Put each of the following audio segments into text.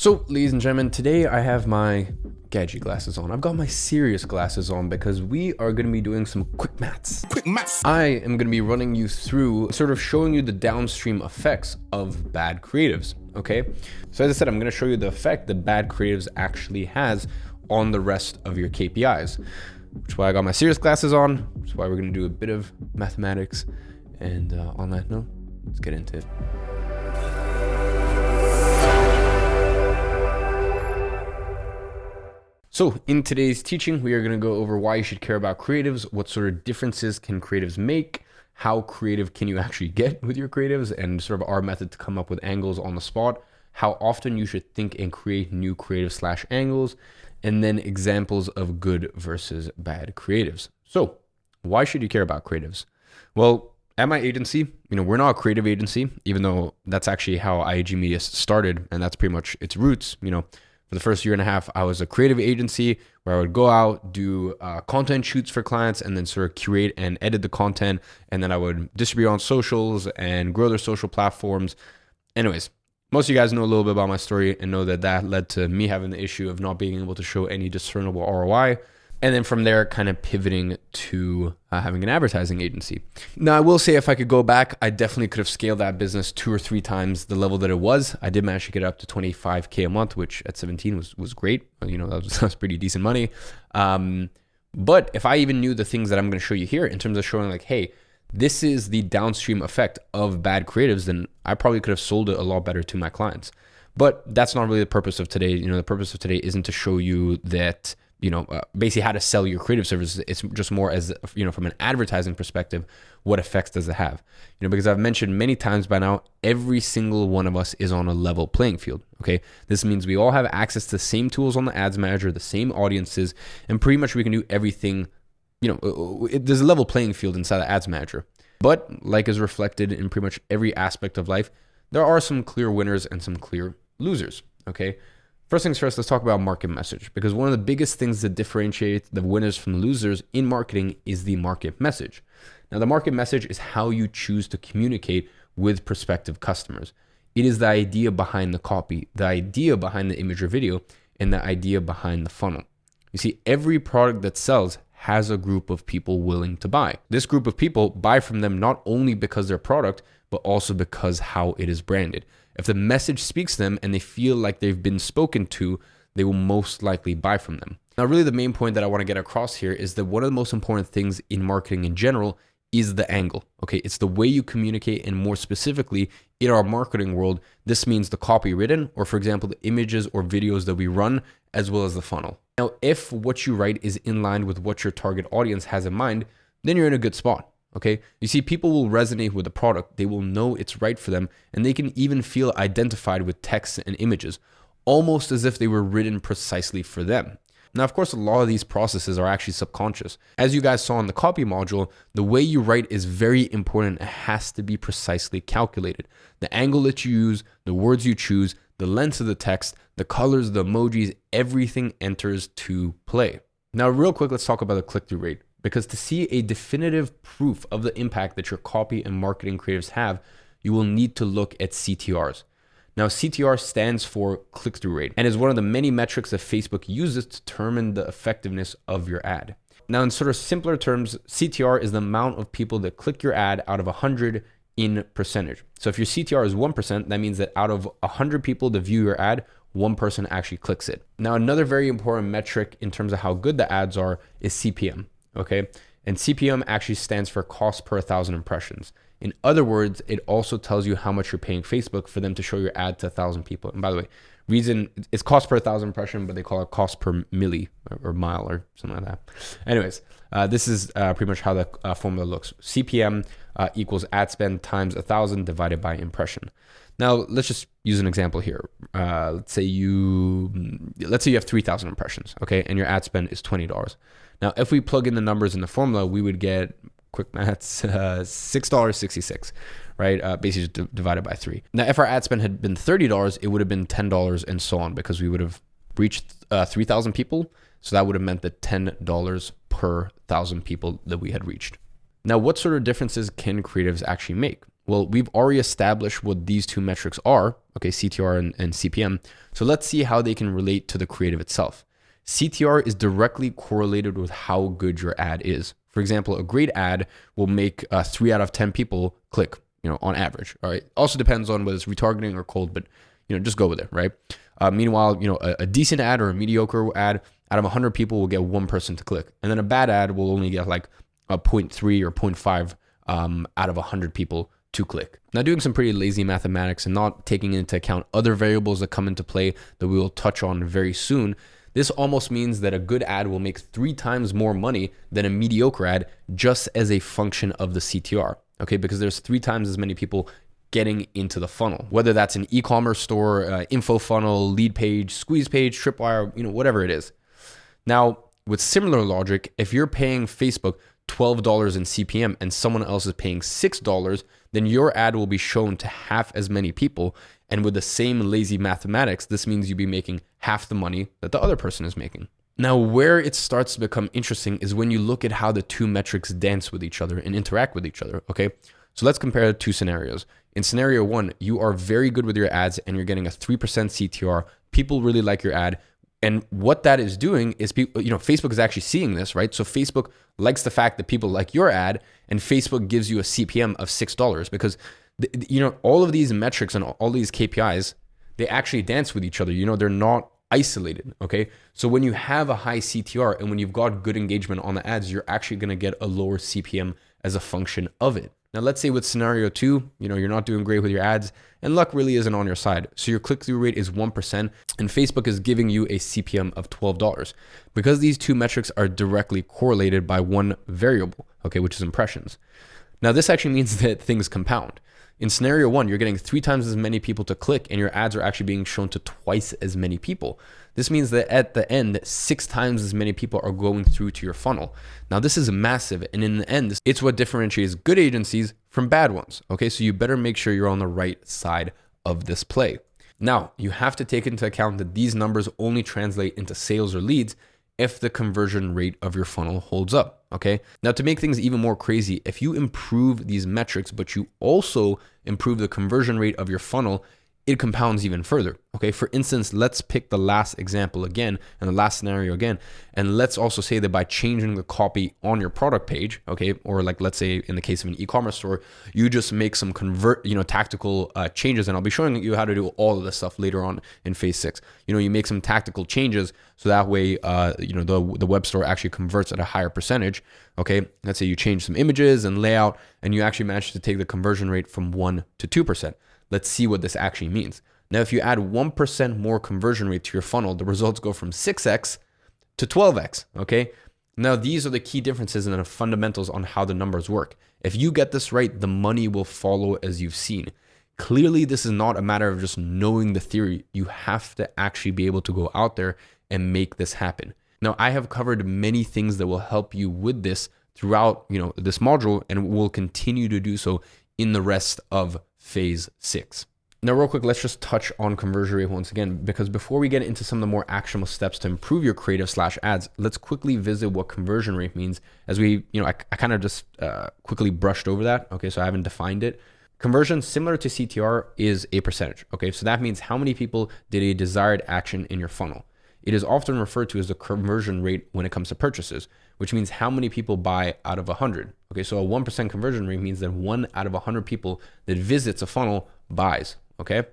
So, ladies and gentlemen, today I have my gadget glasses on. I've got my serious glasses on because we are going to be doing some quick maths. I am going to be running you through, sort of showing you the downstream effects of bad creatives, okay? So as I said, I'm going to show you the effect that bad creatives actually has on the rest of your KPIs, which is why I got my serious glasses on, which is why we're going to do a bit of mathematics. And on that note, let's get into it. So in today's teaching, we are going to go over why you should care about creatives, what sort of differences can creatives make, how creative can you actually get with your creatives, and sort of our method to come up with angles on the spot, how often you should think and create new creative / angles, and then examples of good versus bad creatives. So why should you care about creatives? Well, at my agency, we're not a creative agency, even though that's actually how IAG Media started, and that's pretty much its roots. For the first year and a half, I was a creative agency where I would go out, do content shoots for clients, and then sort of curate and edit the content. And then I would distribute on socials and grow their social platforms. Anyways, most of you guys know a little bit about my story and know that that led to me having the issue of not being able to show any discernible ROI. And then from there, kind of pivoting to having an advertising agency. Now, I will say if I could go back, I definitely could have scaled that business 2 or 3 times the level that it was. I did manage to get up to 25K a month, which at 17 was great. That was pretty decent money. But if I even knew the things that I'm going to show you here in terms of showing like, hey, this is the downstream effect of bad creatives, then I probably could have sold it a lot better to my clients. But that's not really the purpose of today. The purpose of today isn't to show you that basically how to sell your creative services. It's just more as, from an advertising perspective, what effects does it have? Because I've mentioned many times by now, every single one of us is on a level playing field, okay? This means we all have access to the same tools on the ads manager, the same audiences, and pretty much we can do everything. There's a level playing field inside the ads manager. But like is reflected in pretty much every aspect of life, there are some clear winners and some clear losers, okay? First things first, let's talk about market message, because one of the biggest things that differentiate the winners from the losers in marketing is the market message. Now, the market message is how you choose to communicate with prospective customers. It is the idea behind the copy, the idea behind the image or video, and the idea behind the funnel. You see, every product that sells has a group of people willing to buy. This group of people buy from them not only because their product, but also because how it is branded. If the message speaks to them and they feel like they've been spoken to, they will most likely buy from them. Now, really the main point that I want to get across here is that one of the most important things in marketing in general is the angle, okay? It's the way you communicate, and more specifically, in our marketing world, this means the copy written, or for example, the images or videos that we run, as well as the funnel. Now, if what you write is in line with what your target audience has in mind, then you're in a good spot. Okay, you see, people will resonate with the product. They will know it's right for them, and they can even feel identified with text and images, almost as if they were written precisely for them. Now, of course, a lot of these processes are actually subconscious. As you guys saw in the copy module, the way you write is very important. It has to be precisely calculated. The angle that you use, the words you choose, the length of the text, the colors, the emojis, everything enters to play. Now, real quick, let's talk about the click-through rate. Because to see a definitive proof of the impact that your copy and marketing creatives have, you will need to look at CTRs. Now, CTR stands for click-through rate and is one of the many metrics that Facebook uses to determine the effectiveness of your ad. Now, in sort of simpler terms, CTR is the amount of people that click your ad out of 100 in percentage. So if your CTR is 1%, that means that out of 100 people that view your ad, 1 person actually clicks it. Now, another very important metric in terms of how good the ads are is CPM. Okay, and CPM actually stands for cost per 1,000 impressions. In other words, it also tells you how much you're paying Facebook for them to show your ad to 1,000 people. And by the way, reason it's cost per 1,000 impression, but they call it cost per milli or mile or something like that. Anyways, this is pretty much how the formula looks. CPM equals ad spend times 1,000 divided by impression. Now, let's just use an example here. Let's say you have 3,000 impressions, okay, and your ad spend is $20. Now, if we plug in the numbers in the formula, we would get, quick maths, $6.66, right? Basically just divided by 3. Now, if our ad spend had been $30, it would have been $10 and so on, because we would have reached 3,000 people. So that would have meant that $10 per 1,000 people that we had reached. Now, what sort of differences can creatives actually make? Well, we've already established what these two metrics are, okay, CTR and CPM. So let's see how they can relate to the creative itself. CTR is directly correlated with how good your ad is. For example, a great ad will make 3 out of 10 people click, on average. All right. Also depends on whether it's retargeting or cold, but just go with it, right? Meanwhile, a decent ad or a mediocre ad, out of 100 people will get 1 person to click, and then a bad ad will only get like a 0.3 or 0.5 out of 100 people to click. Now, doing some pretty lazy mathematics and not taking into account other variables that come into play that we will touch on very soon, this almost means that a good ad will make 3 times more money than a mediocre ad just as a function of the CTR, okay? Because there's 3 times as many people getting into the funnel, whether that's an e-commerce store, info funnel, lead page, squeeze page, tripwire, whatever it is. Now, with similar logic, if you're paying Facebook $12 in CPM and someone else is paying $6, then your ad will be shown to half as many people. And with the same lazy mathematics, this means you'll be making half the money that the other person is making. Now, where it starts to become interesting is when you look at how the two metrics dance with each other and interact with each other, okay? So let's compare 2 scenarios. In scenario 1, you are very good with your ads and you're getting a 3% CTR. People really like your ad. And what that is doing is Facebook is actually seeing this, right? So Facebook likes the fact that people like your ad, and Facebook gives you a CPM of $6 because, all of these metrics and all these KPIs, they actually dance with each other. They're not isolated, okay? So when you have a high CTR and when you've got good engagement on the ads, you're actually going to get a lower CPM as a function of it. Now, let's say with scenario 2, you're not doing great with your ads and luck really isn't on your side. So your click-through rate is 1% and Facebook is giving you a CPM of $12. Because these two metrics are directly correlated by one variable, okay, which is impressions. Now, this actually means that things compound. In scenario 1, you're getting 3 times as many people to click and your ads are actually being shown to twice as many people. This means that at the end, 6 times as many people are going through to your funnel. Now, this is massive. And in the end, it's what differentiates good agencies from bad ones. Okay, so you better make sure you're on the right side of this play. Now, you have to take into account that these numbers only translate into sales or leads if the conversion rate of your funnel holds up, okay? Now, to make things even more crazy, if you improve these metrics, but you also improve the conversion rate of your funnel, it compounds even further, okay? For instance, let's pick the last example again and the last scenario again. And let's also say that by changing the copy on your product page, okay? Or like, let's say in the case of an e-commerce store, you just make some tactical changes. And I'll be showing you how to do all of this stuff later on in phase 6. You make some tactical changes so that way, the web store actually converts at a higher percentage, okay? Let's say you change some images and layout and you actually manage to take the conversion rate from 1 to 2%. Let's see what this actually means. Now, if you add 1% more conversion rate to your funnel, the results go from 6x to 12x, okay? Now, these are the key differences and the fundamentals on how the numbers work. If you get this right, the money will follow as you've seen. Clearly, this is not a matter of just knowing the theory. You have to actually be able to go out there and make this happen. Now, I have covered many things that will help you with this throughout, this module, and will continue to do so in the rest of phase 6. Now, real quick, let's just touch on conversion rate once again, because before we get into some of the more actionable steps to improve your creative/ads, let's quickly visit what conversion rate means. As we, I kind of just quickly brushed over that. Okay, so I haven't defined it. Conversion, similar to CTR, is a percentage. Okay, so that means how many people did a desired action in your funnel. It is often referred to as the conversion rate when it comes to purchases, which means how many people buy out of 100. Okay, so a 1% conversion rate means that 1 out of 100 people that visits a funnel buys. Okay,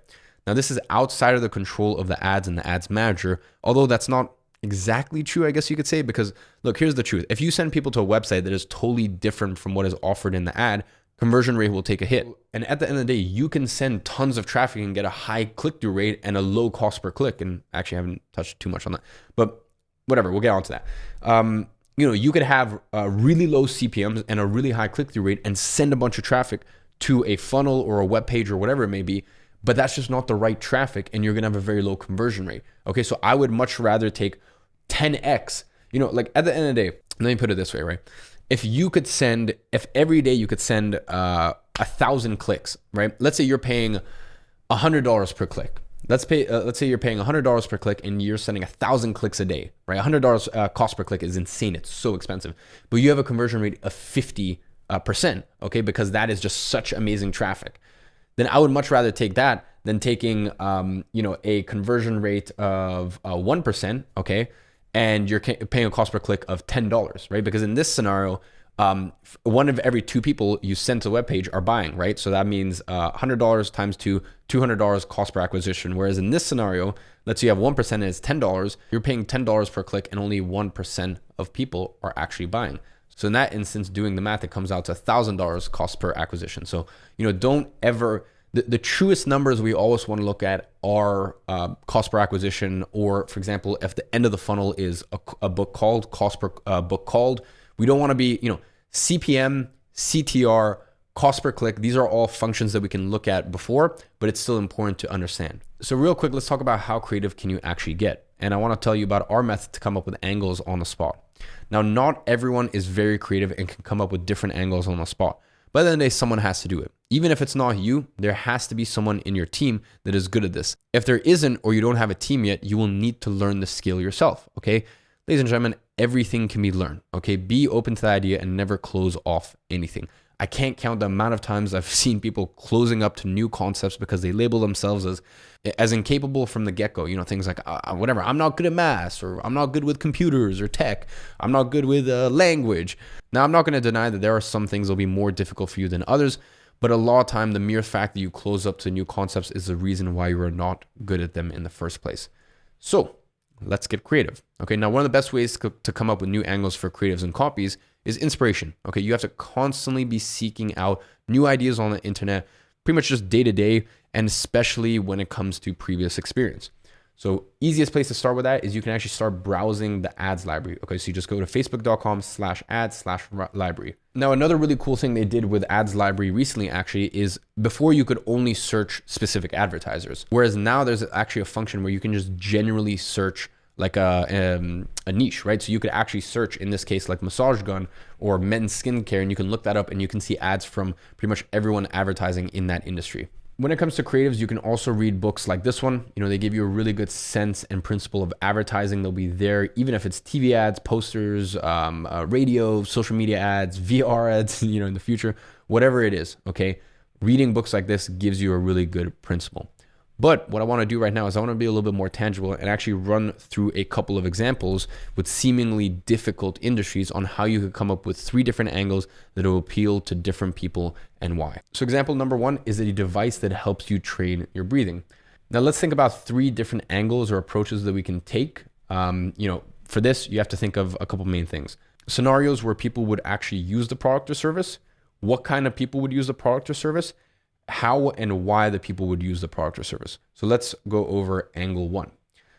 now this is outside of the control of the ads and the ads manager, although that's not exactly true, I guess you could say, because look, here's the truth. If you send people to a website that is totally different from what is offered in the ad, conversion rate will take a hit. And at the end of the day, you can send tons of traffic and get a high click-through rate and a low cost per click. And actually, I haven't touched too much on that, but whatever, we'll get on to that. You could have really low CPMs and a really high click-through rate and send a bunch of traffic to a funnel or a web page or whatever it may be, but that's just not the right traffic and you're gonna have a very low conversion rate. Okay, so I would much rather take 10x, like at the end of the day, let me put it this way, right? If every day you could send 1,000 clicks, right? Let's say you're paying $100 per click. Let's say you're paying $100 per click and you're sending 1,000 clicks a day, right? $100 cost per click is insane. It's so expensive, but you have a conversion rate of 50 percent, okay, because that is just such amazing traffic. Then I would much rather take that than taking, a conversion rate of 1%, okay, and you're paying a cost per click of $10, right? Because in this scenario, one of every two people you send to the webpage are buying, right? So that means $100 times two, $200 cost per acquisition. Whereas in this scenario, let's say you have 1% and it's $10, you're paying $10 per click and only 1% of people are actually buying. So in that instance, doing the math, it comes out to $1,000 cost per acquisition. So, don't ever, the truest numbers we always want to look at are cost per acquisition, or for example, if the end of the funnel is a book called, cost per book called, we don't want to be, CPM, CTR, cost per click. These are all functions that we can look at before, but it's still important to understand. So real quick, let's talk about how creative can you actually get. And I want to tell you about our method to come up with angles on the spot. Now, not everyone is very creative and can come up with different angles on the spot. But at the end of the day, someone has to do it. Even if it's not you, there has to be someone in your team that is good at this. If there isn't, or you don't have a team yet, you will need to learn the skill yourself, okay? Ladies and gentlemen, everything can be learned, okay? Be open to the idea and never close off anything. I can't count the amount of times I've seen people closing up to new concepts because they label themselves as incapable from the get-go. Things like, whatever, I'm not good at math, or I'm not good with computers or tech. I'm not good with language. Now, I'm not going to deny that there are some things that will be more difficult for you than others, but a lot of time, the mere fact that you close up to new concepts is the reason why you are not good at them in the first place. So let's get creative. Okay, now one of the best ways to come up with new angles for creatives and copies is inspiration. Okay, you have to constantly be seeking out new ideas on the internet, pretty much just day to day, and especially when it comes to previous experience. So easiest place to start with that is you can actually start browsing the ads library. Okay, so you just go to facebook.com/ads/library. Now, another really cool thing they did with ads library recently actually is before you could only search specific advertisers, whereas now there's actually a function where you can just generally search like a niche, right? So you could actually search, in this case, like massage gun or men's skincare, and you can look that up and you can see ads from pretty much everyone advertising in that industry. When it comes to creatives, you can also read books like this one. They give you a really good sense and principle of advertising. They'll be there, even if it's TV ads, posters, radio, social media ads, VR ads, in the future, whatever it is, okay? Reading books like this gives you a really good principle. But what I want to do right now is I want to be a little bit more tangible and actually run through a couple of examples with seemingly difficult industries on how you could come up with 3 different angles that will appeal to different people and why. So example number 1 is a device that helps you train your breathing. Now let's think about 3 different angles or approaches that we can take. For this, you have to think of a couple main things. Scenarios where people would actually use the product or service, what kind of people would use the product or service, how and why the people would use the product or service. So let's go over angle 1.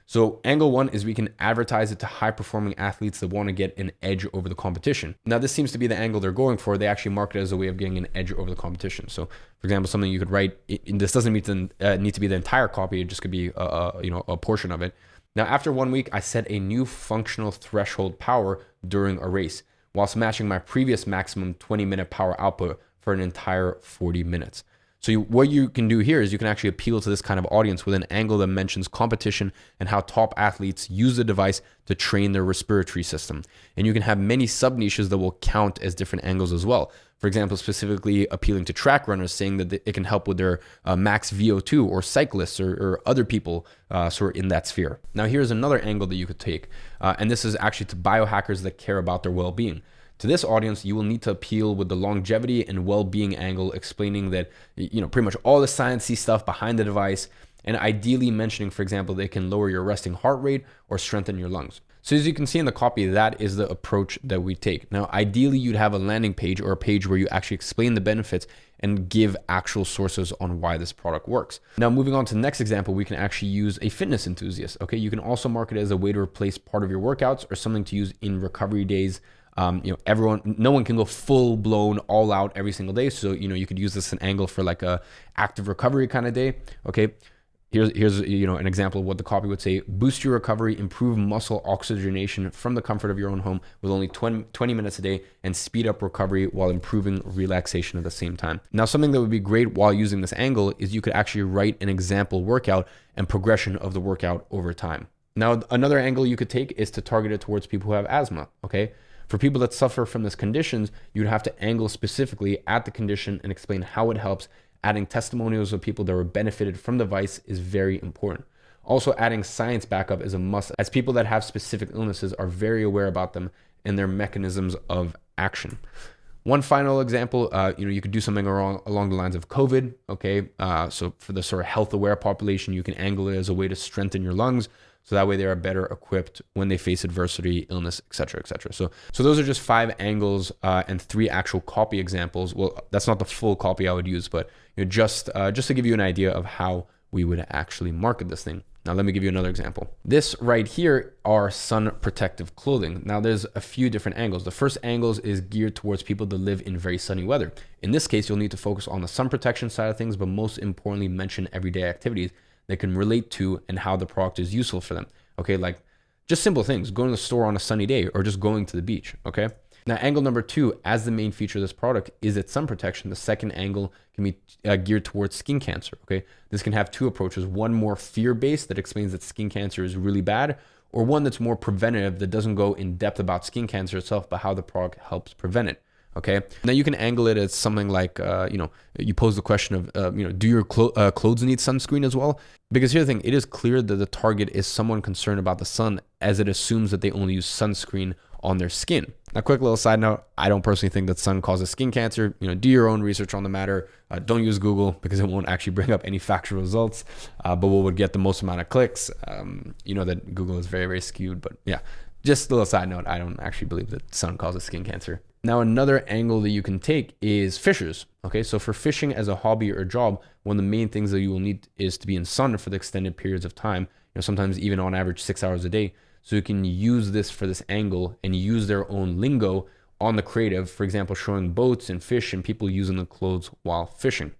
So angle 1 is we can advertise it to high performing athletes that want to get an edge over the competition. Now this seems to be the angle they're going for. They actually market it as a way of getting an edge over the competition. So for example, something you could write, this doesn't need to be the entire copy. It just could be a portion of it. Now after 1 week, I set a new functional threshold power during a race while smashing my previous maximum 20-minute power output for an entire 40 minutes. So what you can do here is you can actually appeal to this kind of audience with an angle that mentions competition and how top athletes use the device to train their respiratory system. And you can have many sub niches that will count as different angles as well. For example, specifically appealing to track runners, saying that it can help with their max VO2, or cyclists or other people sort of in that sphere. Now here's another angle that you could take. And this is actually to biohackers that care about their well-being. To this audience, you will need to appeal with the longevity and well-being angle, explaining that, pretty much all the sciencey stuff behind the device, and ideally mentioning, for example, they can lower your resting heart rate or strengthen your lungs. So as you can see in the copy, that is the approach that we take. Now, ideally, you'd have a landing page or a page where you actually explain the benefits and give actual sources on why this product works. Now, moving on to the next example, we can actually use a fitness enthusiast. Okay, you can also market it as a way to replace part of your workouts or something to use in recovery days. No one can go full blown all out every single day. So, you could use this as an angle for like a active recovery kind of day. Okay. Here's an example of what the copy would say: boost your recovery, improve muscle oxygenation from the comfort of your own home with only 20 minutes a day, and speed up recovery while improving relaxation at the same time. Now, something that would be great while using this angle is you could actually write an example workout and progression of the workout over time. Now, another angle you could take is to target it towards people who have asthma. Okay. For people that suffer from this conditions, you'd have to angle specifically at the condition and explain how it helps. Adding testimonials of people that were benefited from the device is very important. Also, adding science backup is a must, as people that have specific illnesses are very aware about them and their mechanisms of action. One final example, you could do something along the lines of COVID, okay? So for the sort of health aware population, you can angle it as a way to strengthen your lungs, so that way they are better equipped when they face adversity, illness, et cetera, et cetera. So those are just 5 angles and 3 actual copy examples. Well, that's not the full copy I would use, but just to give you an idea of how we would actually market this thing. Now, let me give you another example. This right here are sun protective clothing. Now, there's a few different angles. The first angles is geared towards people that live in very sunny weather. In this case, you'll need to focus on the sun protection side of things, but most importantly, mention everyday activities they can relate to and how the product is useful for them. Okay, like just simple things, going to the store on a sunny day or just going to the beach, okay? Now, angle number 2, as the main feature of this product is its sun protection, the second angle can be geared towards skin cancer, okay? This can have 2 approaches, one more fear-based that explains that skin cancer is really bad, or one that's more preventative that doesn't go in depth about skin cancer itself, but how the product helps prevent it. Okay. Now you can angle it as something like, you pose the question of, do your clothes need sunscreen as well? Because here's the thing, it is clear that the target is someone concerned about the sun, as it assumes that they only use sunscreen on their skin. Now, quick little side note, I don't personally think that sun causes skin cancer. Do your own research on the matter. Don't use Google because it won't actually bring up any factual results, but what would get the most amount of clicks. That Google is very, very skewed, but yeah, just a little side note, I don't actually believe that sun causes skin cancer. Now, another angle that you can take is fishers. Okay, so for fishing as a hobby or job, one of the main things that you will need is to be in sun for the extended periods of time, sometimes even on average 6 hours a day. So you can use this for this angle and use their own lingo on the creative, for example, showing boats and fish and people using the clothes while fishing.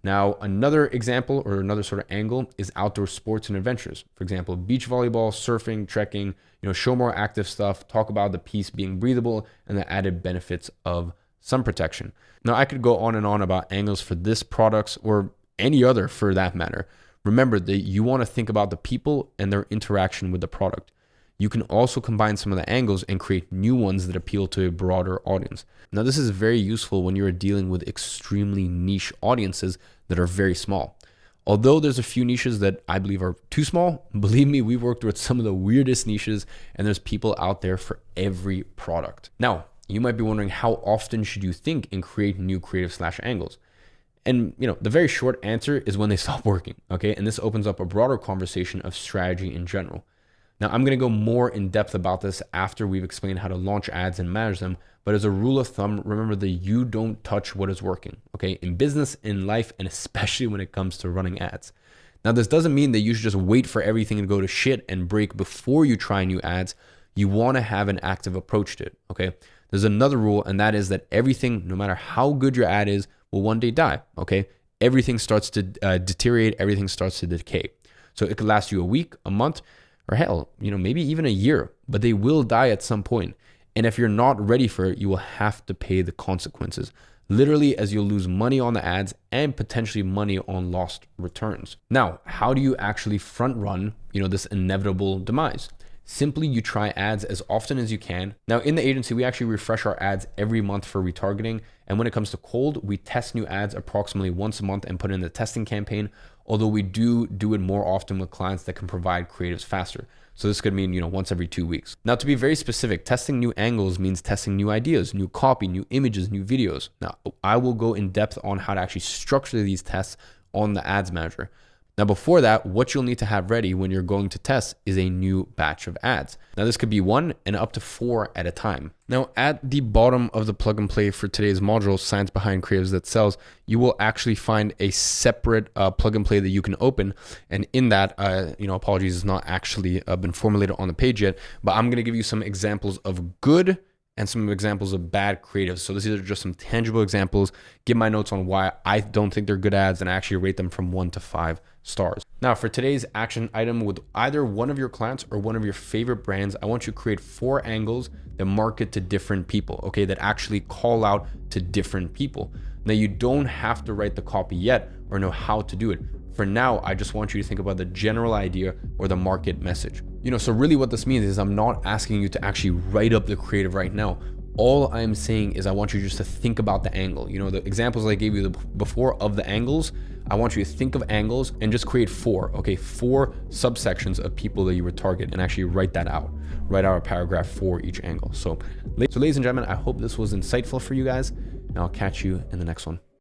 Now, another example or another sort of angle is outdoor sports and adventures. For example, beach volleyball, surfing, trekking, show more active stuff, talk about the piece being breathable and the added benefits of sun protection. Now, I could go on and on about angles for this products or any other for that matter. Remember that you want to think about the people and their interaction with the product. You can also combine some of the angles and create new ones that appeal to a broader audience. Now, this is very useful when you're dealing with extremely niche audiences that are very small. Although there's a few niches that I believe are too small, believe me, we've worked with some of the weirdest niches and there's people out there for every product. Now, you might be wondering, how often should you think and create new creative / angles? And the very short answer is when they stop working, okay? And this opens up a broader conversation of strategy in general. Now, I'm going to go more in depth about this after we've explained how to launch ads and manage them. But as a rule of thumb, remember that you don't touch what is working, okay? In business, in life, and especially when it comes to running ads. Now, this doesn't mean that you should just wait for everything to go to shit and break before you try new ads. You want to have an active approach to it, okay? There's another rule, and that is that everything, no matter how good your ad is, will one day die, okay? Everything starts to deteriorate. Everything starts to decay. So it could last you a week, a month, or hell, maybe even a year, but they will die at some point. And if you're not ready for it, you will have to pay the consequences. Literally, as you'll lose money on the ads and potentially money on lost returns. Now, how do you actually front run, this inevitable demise? Simply, you try ads as often as you can. Now, in the agency, we actually refresh our ads every month for retargeting. And when it comes to cold, we test new ads approximately once a month and put in the testing campaign. Although we do it more often with clients that can provide creatives faster. So this could mean, once every 2 weeks. Now, to be very specific, testing new angles means testing new ideas, new copy, new images, new videos. Now, I will go in depth on how to actually structure these tests on the ads manager. Now, before that, what you'll need to have ready when you're going to test is a new batch of ads. Now, this could be 1 and up to 4 at a time. Now, at the bottom of the plug and play for today's module, Science Behind Creatives That Sells, you will actually find a separate plug and play that you can open. And in that, apologies, it's not actually been formulated on the page yet, but I'm going to give you some examples of good and some examples of bad creatives. So these are just some tangible examples. Give my notes on why I don't think they're good ads and I actually rate them from 1 to 5 stars. Now, for today's action item with either one of your clients or one of your favorite brands, I want you to create 4 angles that market to different people, okay, that actually call out to different people. Now, you don't have to write the copy yet or know how to do it. For now, I just want you to think about the general idea or the market message. You know, so really what this means is I'm not asking you to actually write up the creative right now. All I'm saying is I want you just to think about the angle. You know, the examples I gave you before of the angles, I want you to think of angles and just create 4 subsections of people that you would target, and actually write that out. Write out a paragraph for each angle. So ladies and gentlemen, I hope this was insightful for you guys, and I'll catch you in the next one.